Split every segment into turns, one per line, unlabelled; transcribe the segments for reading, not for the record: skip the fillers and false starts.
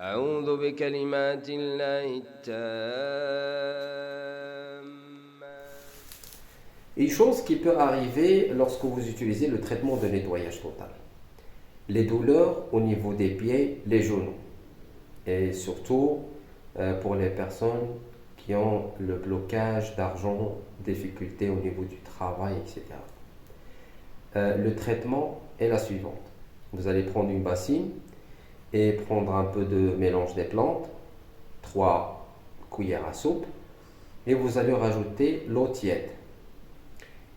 أعوذ بكلمات الله التامة.
Une chose qui peut arriver lorsque vous utilisez le traitement de nettoyage total. Les douleurs au niveau des pieds, les genoux. Et surtout pour les personnes qui ont le blocage d'argent, difficultés au niveau du travail, etc. Le traitement est la suivante. Vous allez prendre une bassine et prendre un peu de mélange des plantes, 3 cuillères à soupe, et vous allez rajouter l'eau tiède.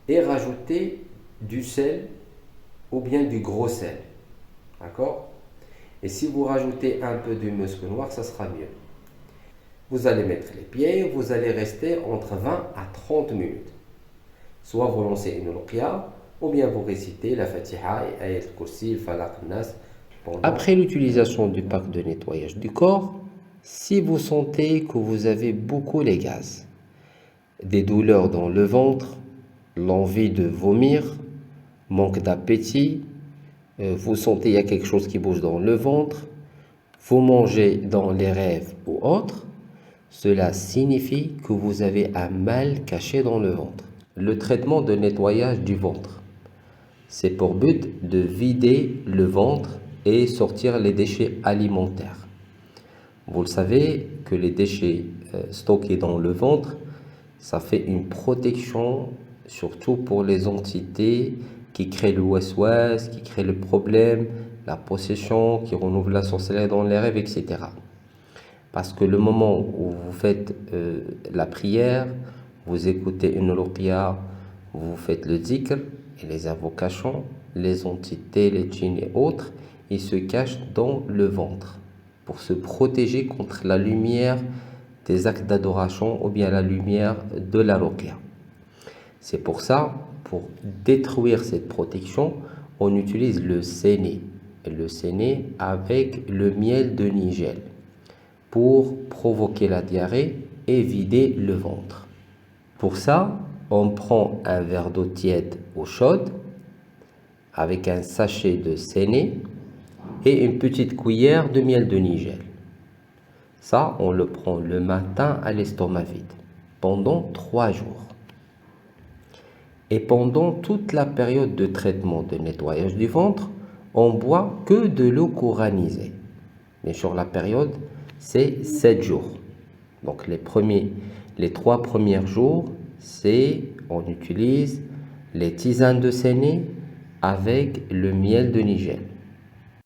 Et rajouter du sel ou bien du gros sel. D'accord? Et si vous rajoutez un peu de musc noir, ça sera mieux. Vous allez mettre les pieds, vous allez rester entre 20 à 30 minutes. Soit vous lancez une ruqya, ou bien vous récitez la Fatiha et Ayat al-Kursi, le Falaq al-Nas. Après l'utilisation du pack de nettoyage du corps, si vous sentez que vous avez beaucoup les gaz, des douleurs dans le ventre, l'envie de vomir, manque d'appétit, vous sentez il y a quelque chose qui bouge dans le ventre, vous mangez dans les rêves ou autres, cela signifie que vous avez un mal caché dans le ventre. Le traitement de nettoyage du ventre, c'est pour but de vider le ventre et sortir les déchets alimentaires. Vous le savez que les déchets stockés dans le ventre, ça fait une protection surtout pour les entités qui créent le waswas, qui créent le problème, la possession, qui renouvellent la sorcellerie dans les rêves, etc. Parce que le moment où vous faites la prière, vous écoutez une ruqya, vous faites le dhikr et les invocations, les entités, les djinns et autres, ils se cachent dans le ventre pour se protéger contre la lumière des actes d'adoration ou bien la lumière de la ruqya. C'est pour ça, pour détruire cette protection, on utilise le séné. Le séné avec le miel de nigel pour provoquer la diarrhée et vider le ventre. Pour ça, on prend un verre d'eau tiède ou chaude avec un sachet de séné et une petite cuillère de miel de nigel. Ça, on le prend le matin à l'estomac vide pendant 3 jours. Et pendant toute la période de traitement de nettoyage du ventre, on boit que de l'eau couranisée. Mais sur la période, c'est 7 jours. Donc les 3 premiers jours, on utilise les tisanes de séné avec le miel de nigel.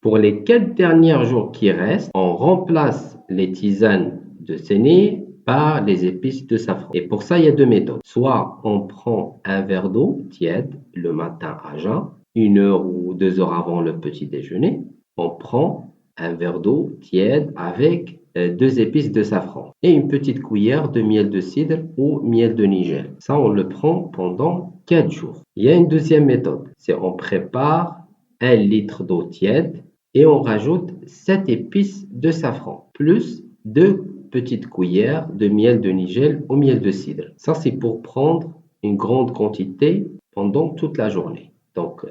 Pour les 4 derniers jours qui restent, on remplace les tisanes de séné par les épices de safran. Et pour ça, il y a 2 méthodes. Soit on prend un verre d'eau tiède le matin à jeun, 1 heure ou 2 heures avant le petit déjeuner. On prend un verre d'eau tiède avec 2 épices de safran et une petite cuillère de miel de cidre ou miel de nigel. Ça, on le prend pendant 4 jours. Il y a une deuxième méthode. C'est on prépare 1 litre d'eau tiède et on rajoute 7 épices de safran plus 2 petites cuillères de miel de nigel ou miel de cidre. Ça, c'est pour prendre une grande quantité pendant toute la journée. Donc,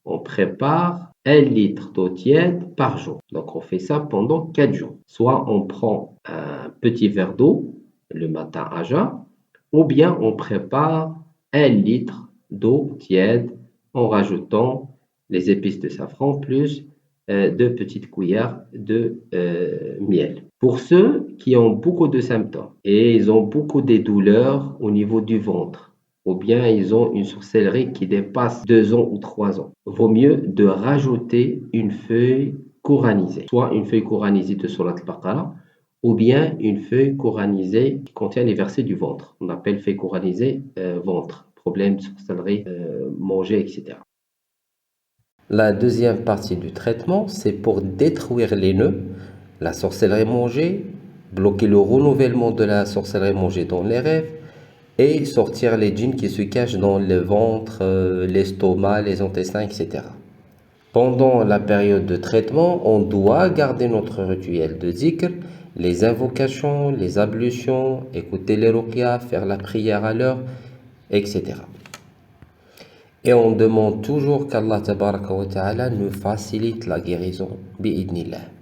on prépare 1 litre d'eau tiède par jour. Donc, on fait ça pendant 4 jours. Soit on prend un petit verre d'eau le matin à jeun, ou bien on prépare 1 litre d'eau tiède en rajoutant les épices de safran plus 2 petites cuillères de miel. Pour ceux qui ont beaucoup de symptômes et ils ont beaucoup de douleurs au niveau du ventre, ou bien ils ont une sorcellerie qui dépasse 2 ans ou 3 ans, vaut mieux de rajouter une feuille couranisée, soit une feuille couranisée de Surat al-Baqarah, ou bien une feuille couranisée qui contient les versets du ventre. On appelle feuille couranisée ventre, problème de sorcellerie, manger, etc. La deuxième partie du traitement, c'est pour détruire les nœuds, la sorcellerie mangée, bloquer le renouvellement de la sorcellerie mangée dans les rêves et sortir les djinns qui se cachent dans le ventre, l'estomac, les intestins, etc. Pendant la période de traitement, on doit garder notre rituel de zikr, les invocations, les ablutions, écouter les ruqya, faire la prière à l'heure, etc. Et on demande toujours qu'Allah Tabaraka wa Ta'ala nous facilite la guérison, bi'idnillah.